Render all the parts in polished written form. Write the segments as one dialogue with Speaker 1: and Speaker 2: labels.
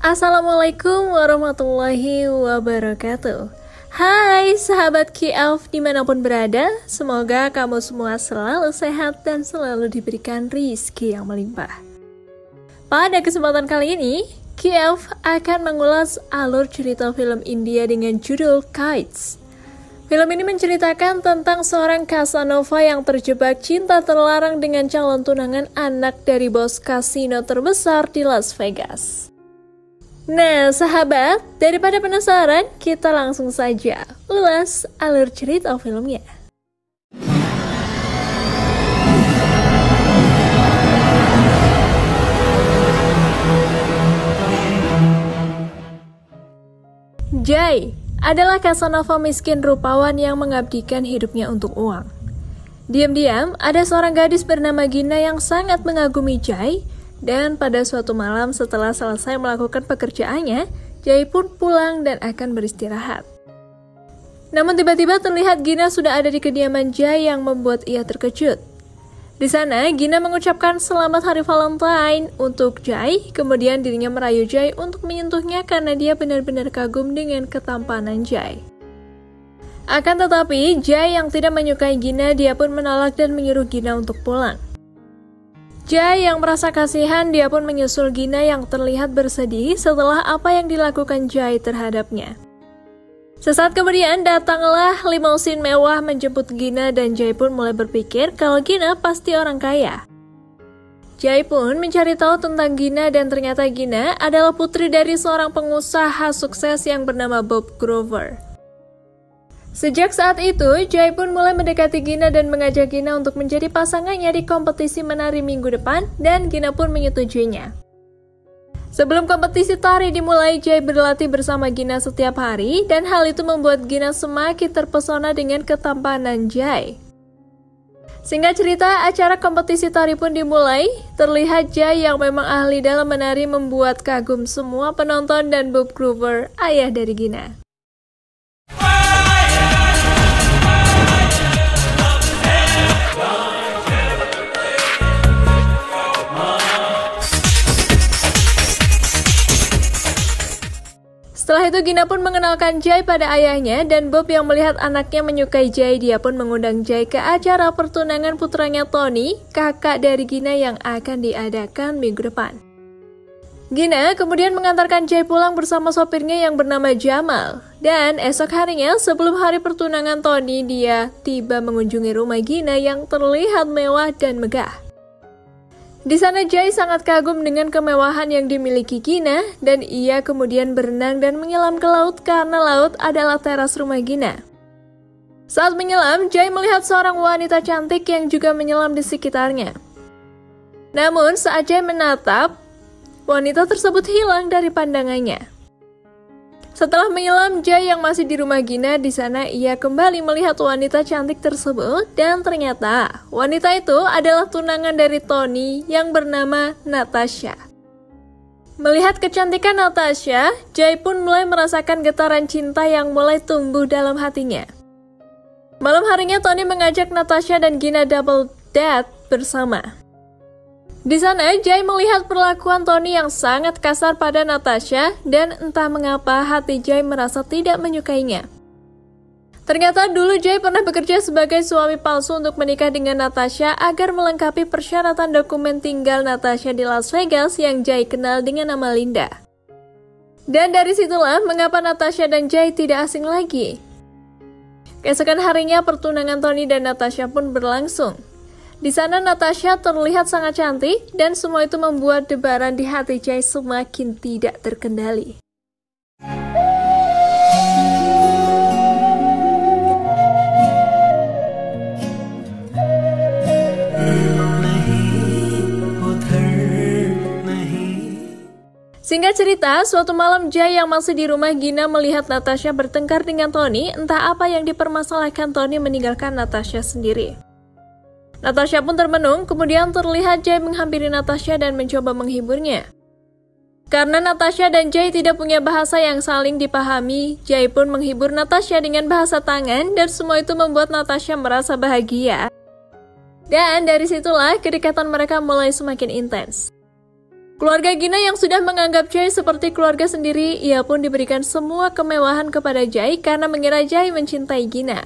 Speaker 1: Assalamualaikum warahmatullahi wabarakatuh. Hai sahabat K-Elf dimanapun berada, semoga kamu semua selalu sehat dan selalu diberikan rizki yang melimpah. Pada kesempatan kali ini, K-Elf akan mengulas alur cerita film India dengan judul Kites. Film ini menceritakan tentang seorang Casanova yang terjebak cinta terlarang dengan calon tunangan anak dari bos kasino terbesar di Las Vegas. Nah, sahabat, daripada penasaran, kita langsung saja ulas alur cerita filmnya. Jai adalah Casanova miskin rupawan yang mengabdikan hidupnya untuk uang. Diam-diam, ada seorang gadis bernama Gina yang sangat mengagumi Jai. Dan pada suatu malam setelah selesai melakukan pekerjaannya, Jai pun pulang dan akan beristirahat. Namun tiba-tiba terlihat Gina sudah ada di kediaman Jai yang membuat ia terkejut. Di sana, Gina mengucapkan selamat hari Valentine untuk Jai, kemudian dirinya merayu Jai untuk menyentuhnya karena dia benar-benar kagum dengan ketampanan Jai. Akan tetapi, Jai yang tidak menyukai Gina, dia pun menolak dan menyuruh Gina untuk pulang. Jai yang merasa kasihan, dia pun menyusul Gina yang terlihat bersedih setelah apa yang dilakukan Jai terhadapnya. Sesaat kemudian datanglah limousin mewah menjemput Gina dan Jai pun mulai berpikir kalau Gina pasti orang kaya. Jai pun mencari tahu tentang Gina dan ternyata Gina adalah putri dari seorang pengusaha sukses yang bernama Bob Grover. Sejak saat itu, Jai pun mulai mendekati Gina dan mengajak Gina untuk menjadi pasangannya di kompetisi menari minggu depan dan Gina pun menyetujuinya. Sebelum kompetisi tari dimulai, Jai berlatih bersama Gina setiap hari dan hal itu membuat Gina semakin terpesona dengan ketampanan Jai. Singkat cerita, acara kompetisi tari pun dimulai. Terlihat Jai yang memang ahli dalam menari membuat kagum semua penonton dan Bob Grover, ayah dari Gina. Setelah itu Gina pun mengenalkan Jai pada ayahnya dan Bob yang melihat anaknya menyukai Jai, dia pun mengundang Jai ke acara pertunangan putranya Tony, kakak dari Gina yang akan diadakan minggu depan. Gina kemudian mengantarkan Jai pulang bersama sopirnya yang bernama Jamal. Dan esok harinya sebelum hari pertunangan Tony, dia tiba mengunjungi rumah Gina yang terlihat mewah dan megah. Di sana Jai sangat kagum dengan kemewahan yang dimiliki Gina dan ia kemudian berenang dan menyelam ke laut karena laut adalah teras rumah Gina. Saat menyelam, Jai melihat seorang wanita cantik yang juga menyelam di sekitarnya. Namun saat Jai menatap, wanita tersebut hilang dari pandangannya. Setelah menyelam, Jai yang masih di rumah Gina, di sana ia kembali melihat wanita cantik tersebut dan ternyata wanita itu adalah tunangan dari Tony yang bernama Natasha. Melihat kecantikan Natasha, Jai pun mulai merasakan getaran cinta yang mulai tumbuh dalam hatinya. Malam harinya Tony mengajak Natasha dan Gina double date bersama. Di sana, Jai melihat perlakuan Tony yang sangat kasar pada Natasha dan entah mengapa hati Jai merasa tidak menyukainya. Ternyata dulu Jai pernah bekerja sebagai suami palsu untuk menikah dengan Natasha agar melengkapi persyaratan dokumen tinggal Natasha di Las Vegas yang Jai kenal dengan nama Linda. Dan dari situlah mengapa Natasha dan Jai tidak asing lagi. Keesokan harinya pertunangan Tony dan Natasha pun berlangsung. Di sana Natasha terlihat sangat cantik dan semua itu membuat debaran di hati Jai semakin tidak terkendali. Singkat cerita, suatu malam Jai yang masih di rumah Gina melihat Natasha bertengkar dengan Tony, entah apa yang dipermasalahkan Tony meninggalkan Natasha sendiri. Natasha pun termenung, kemudian terlihat Jai menghampiri Natasha dan mencoba menghiburnya. Karena Natasha dan Jai tidak punya bahasa yang saling dipahami, Jai pun menghibur Natasha dengan bahasa tangan dan semua itu membuat Natasha merasa bahagia. Dan dari situlah kedekatan mereka mulai semakin intens. Keluarga Gina yang sudah menganggap Jay seperti keluarga sendiri, ia pun diberikan semua kemewahan kepada Jay karena mengira Jay mencintai Gina.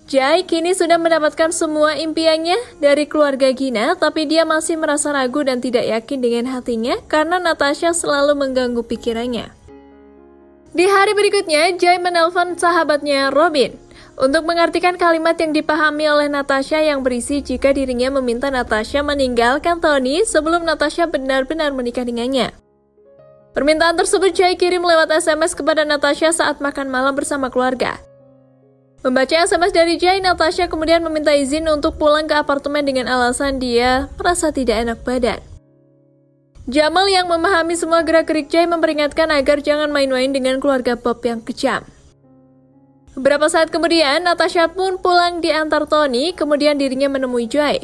Speaker 1: Jay kini sudah mendapatkan semua impiannya dari keluarga Gina, tapi dia masih merasa ragu dan tidak yakin dengan hatinya karena Natasha selalu mengganggu pikirannya. Di hari berikutnya, Jay menelpon sahabatnya Robin untuk mengartikan kalimat yang dipahami oleh Natasha yang berisi jika dirinya meminta Natasha meninggalkan Tony sebelum Natasha benar-benar menikah dengannya. Permintaan tersebut Jay kirim lewat SMS kepada Natasha saat makan malam bersama keluarga. Membaca SMS dari Jay, Natasha kemudian meminta izin untuk pulang ke apartemen dengan alasan dia merasa tidak enak badan. Jamal yang memahami semua gerak-gerik Jay memperingatkan agar jangan main-main dengan keluarga Bob yang kejam. Beberapa saat kemudian, Natasha pun pulang diantar Tony, kemudian dirinya menemui Jay.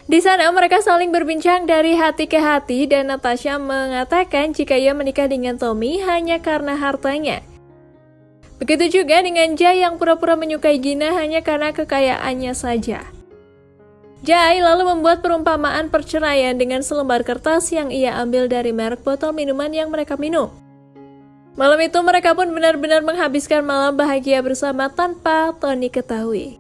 Speaker 1: Di sana mereka saling berbincang dari hati ke hati dan Natasha mengatakan jika ia menikah dengan Tommy hanya karena hartanya. Begitu juga dengan Jay yang pura-pura menyukai Gina hanya karena kekayaannya saja. Jay lalu membuat perumpamaan perceraian dengan selembar kertas yang ia ambil dari merek botol minuman yang mereka minum. Malam itu mereka pun benar-benar menghabiskan malam bahagia bersama tanpa Tony ketahui.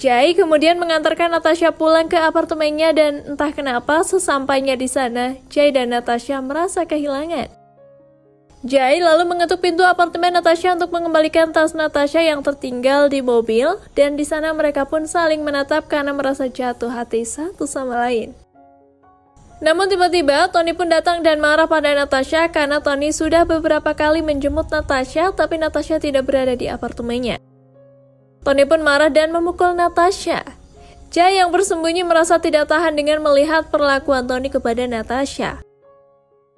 Speaker 1: Jay kemudian mengantarkan Natasha pulang ke apartemennya dan entah kenapa sesampainya di sana, Jay dan Natasha merasa kehilangan. Jay lalu mengetuk pintu apartemen Natasha untuk mengembalikan tas Natasha yang tertinggal di mobil dan di sana mereka pun saling menatap karena merasa jatuh hati satu sama lain. Namun tiba-tiba Tony pun datang dan marah pada Natasha karena Tony sudah beberapa kali menjemput Natasha tapi Natasha tidak berada di apartemennya. Tony pun marah dan memukul Natasha. Jay yang bersembunyi merasa tidak tahan dengan melihat perlakuan Tony kepada Natasha.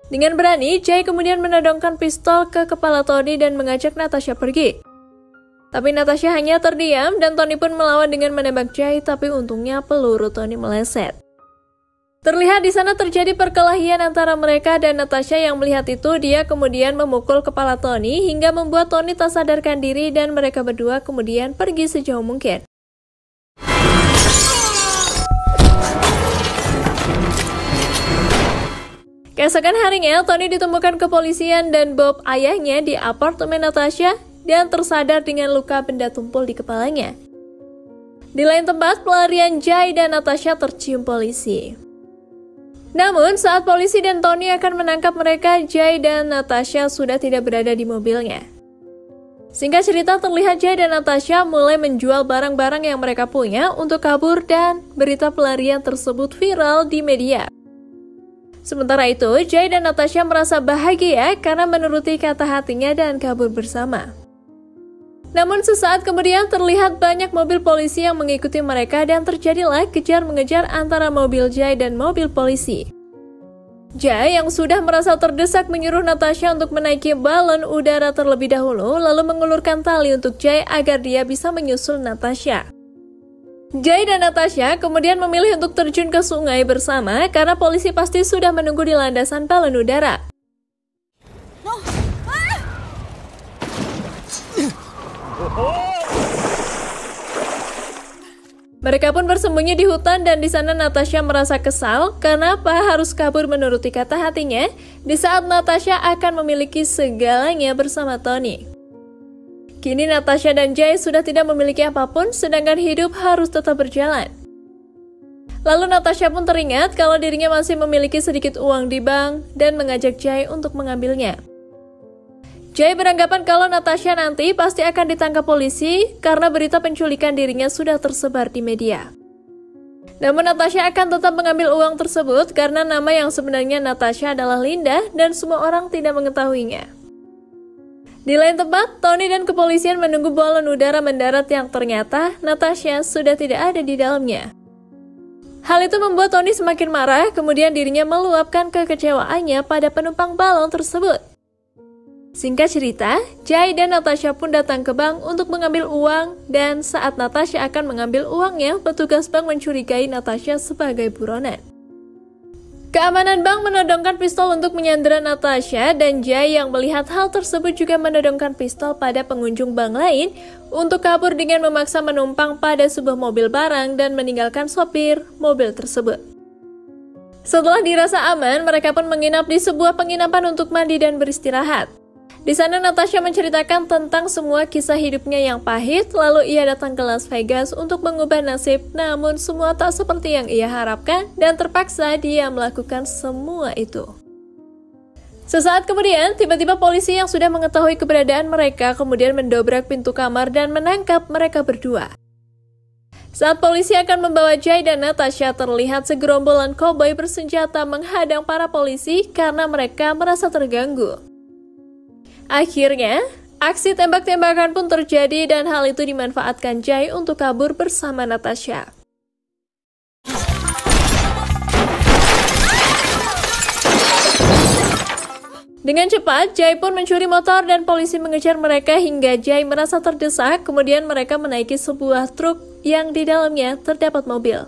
Speaker 1: Dengan berani, Jay kemudian menodongkan pistol ke kepala Tony dan mengajak Natasha pergi. Tapi Natasha hanya terdiam dan Tony pun melawan dengan menembak Jay tapi untungnya peluru Tony meleset. Terlihat di sana terjadi perkelahian antara mereka dan Natasha yang melihat itu dia kemudian memukul kepala Tony hingga membuat Tony tak sadarkan diri dan mereka berdua kemudian pergi sejauh mungkin. Keesokan harinya, Tony ditemukan kepolisian dan Bob ayahnya di apartemen Natasha dan tersadar dengan luka benda tumpul di kepalanya. Di lain tempat, pelarian Jay dan Natasha tercium polisi. Namun, saat polisi dan Tony akan menangkap mereka, Jay dan Natasha sudah tidak berada di mobilnya. Singkat cerita, terlihat Jay dan Natasha mulai menjual barang-barang yang mereka punya untuk kabur dan berita pelarian tersebut viral di media. Sementara itu, Jay dan Natasha merasa bahagia karena menuruti kata hatinya dan kabur bersama. Namun sesaat kemudian terlihat banyak mobil polisi yang mengikuti mereka dan terjadilah kejar-mengejar antara mobil Jay dan mobil polisi. Jay yang sudah merasa terdesak menyuruh Natasha untuk menaiki balon udara terlebih dahulu lalu mengulurkan tali untuk Jay agar dia bisa menyusul Natasha. Jay dan Natasha kemudian memilih untuk terjun ke sungai bersama karena polisi pasti sudah menunggu di landasan balon udara. Mereka pun bersembunyi di hutan dan di sana Natasha merasa kesal kenapa harus kabur menuruti kata hatinya di saat Natasha akan memiliki segalanya bersama Tony. Kini Natasha dan Jay sudah tidak memiliki apapun sedangkan hidup harus tetap berjalan. Lalu Natasha pun teringat kalau dirinya masih memiliki sedikit uang di bank dan mengajak Jay untuk mengambilnya. Jay beranggapan kalau Natasha nanti pasti akan ditangkap polisi karena berita penculikan dirinya sudah tersebar di media. Namun Natasha akan tetap mengambil uang tersebut karena nama yang sebenarnya Natasha adalah Linda dan semua orang tidak mengetahuinya. Di lain tempat, Tony dan kepolisian menunggu balon udara mendarat yang ternyata Natasha sudah tidak ada di dalamnya. Hal itu membuat Tony semakin marah, kemudian dirinya meluapkan kekecewaannya pada penumpang balon tersebut. Singkat cerita, Jay dan Natasha pun datang ke bank untuk mengambil uang dan saat Natasha akan mengambil uangnya, petugas bank mencurigai Natasha sebagai buronan. Keamanan bank menodongkan pistol untuk menyandera Natasha dan Jay yang melihat hal tersebut juga menodongkan pistol pada pengunjung bank lain untuk kabur dengan memaksa menumpang pada sebuah mobil barang dan meninggalkan sopir mobil tersebut. Setelah dirasa aman, mereka pun menginap di sebuah penginapan untuk mandi dan beristirahat. Di sana Natasha menceritakan tentang semua kisah hidupnya yang pahit, lalu ia datang ke Las Vegas untuk mengubah nasib, namun semua tak seperti yang ia harapkan dan terpaksa dia melakukan semua itu. Sesaat kemudian, tiba-tiba polisi yang sudah mengetahui keberadaan mereka kemudian mendobrak pintu kamar dan menangkap mereka berdua. Saat polisi akan membawa Jay dan Natasha, terlihat segerombolan koboi bersenjata menghadang para polisi karena mereka merasa terganggu. Akhirnya, aksi tembak-tembakan pun terjadi dan hal itu dimanfaatkan Jay untuk kabur bersama Natasha. Dengan cepat, Jay pun mencuri motor dan polisi mengejar mereka hingga Jay merasa terdesak, kemudian mereka menaiki sebuah truk yang di dalamnya terdapat mobil.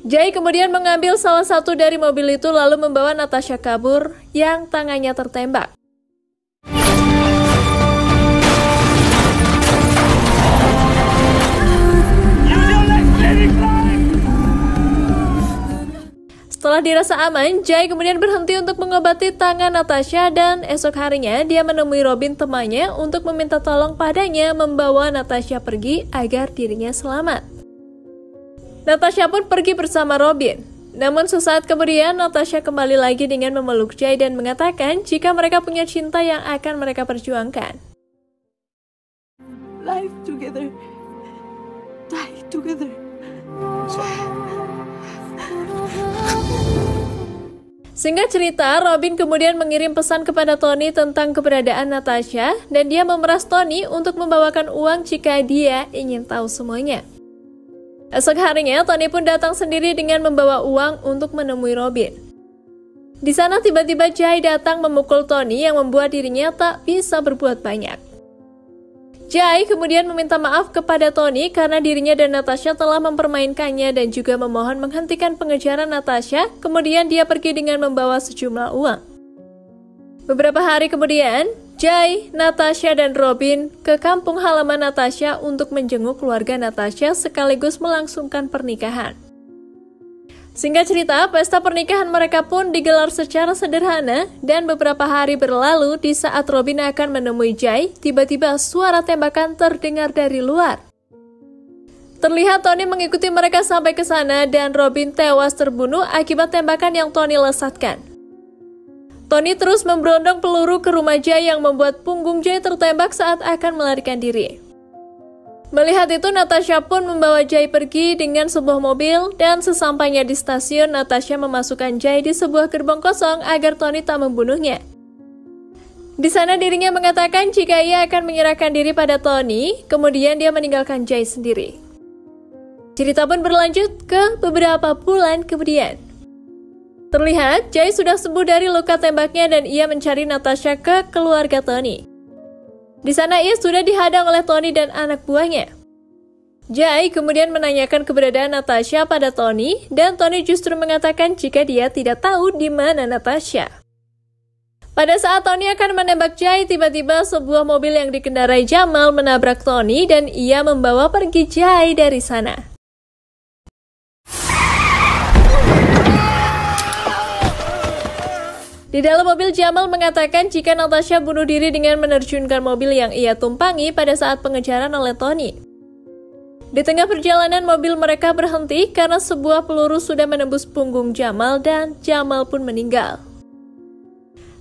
Speaker 1: Jay kemudian mengambil salah satu dari mobil itu lalu membawa Natasha kabur yang tangannya tertembak. Setelah dirasa aman, Jay kemudian berhenti untuk mengobati tangan Natasha dan esok harinya dia menemui Robin temannya untuk meminta tolong padanya membawa Natasha pergi agar dirinya selamat. Natasha pun pergi bersama Robin. Namun sesaat kemudian Natasha kembali lagi dengan memeluk Jay dan mengatakan jika mereka punya cinta yang akan mereka perjuangkan.
Speaker 2: Life together, die together.
Speaker 1: Singkat cerita, Robin kemudian mengirim pesan kepada Tony tentang keberadaan Natasha dan dia memeras Tony untuk membawakan uang jika dia ingin tahu semuanya. Esok harinya, Tony pun datang sendiri dengan membawa uang untuk menemui Robin. Di sana tiba-tiba Jay datang memukul Tony yang membuat dirinya tak bisa berbuat banyak. Jay kemudian meminta maaf kepada Tony karena dirinya dan Natasha telah mempermainkannya dan juga memohon menghentikan pengejaran Natasha, kemudian dia pergi dengan membawa sejumlah uang. Beberapa hari kemudian, Jay, Natasha, dan Robin ke kampung halaman Natasha untuk menjenguk keluarga Natasha sekaligus melangsungkan pernikahan. Singkat cerita, pesta pernikahan mereka pun digelar secara sederhana dan beberapa hari berlalu di saat Robin akan menemui Jay, tiba-tiba suara tembakan terdengar dari luar. Terlihat Tony mengikuti mereka sampai ke sana dan Robin tewas terbunuh akibat tembakan yang Tony lesatkan. Tony terus memberondong peluru ke rumah Jay yang membuat punggung Jay tertembak saat akan melarikan diri. Melihat itu, Natasha pun membawa Jay pergi dengan sebuah mobil dan sesampainya di stasiun, Natasha memasukkan Jay di sebuah gerbong kosong agar Tony tak membunuhnya. Di sana dirinya mengatakan jika ia akan menyerahkan diri pada Tony, kemudian dia meninggalkan Jay sendiri. Cerita pun berlanjut ke beberapa bulan kemudian. Terlihat Jay sudah sembuh dari luka tembaknya dan ia mencari Natasha ke keluarga Tony. Di sana ia sudah dihadang oleh Tony dan anak buahnya. Jay kemudian menanyakan keberadaan Natasha pada Tony dan Tony justru mengatakan jika dia tidak tahu di mana Natasha. Pada saat Tony akan menembak Jay, tiba-tiba sebuah mobil yang dikendarai Jamal menabrak Tony dan ia membawa pergi Jay dari sana. Di dalam mobil, Jamal mengatakan jika Natasha bunuh diri dengan menerjunkan mobil yang ia tumpangi pada saat pengejaran oleh Tony. Di tengah perjalanan, mobil mereka berhenti karena sebuah peluru sudah menembus punggung Jamal dan Jamal pun meninggal.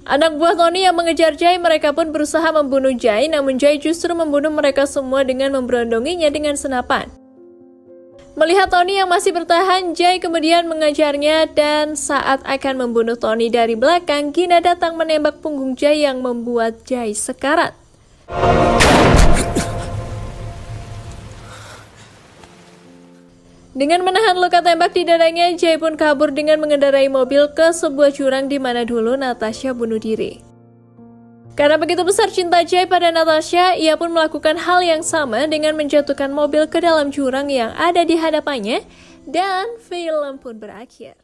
Speaker 1: Anak buah Tony yang mengejar Jay, mereka pun berusaha membunuh Jay, namun Jay justru membunuh mereka semua dengan memberondonginya dengan senapan. Melihat Tony yang masih bertahan, Jay kemudian mengejarnya dan saat akan membunuh Tony dari belakang, Gina datang menembak punggung Jay yang membuat Jay sekarat. Dengan menahan luka tembak di dadanya, Jay pun kabur dengan mengendarai mobil ke sebuah jurang di mana dulu Natasha bunuh diri. Karena begitu besar cinta Jay pada Natasha, ia pun melakukan hal yang sama dengan menjatuhkan mobil ke dalam jurang yang ada di hadapannya, dan film pun berakhir.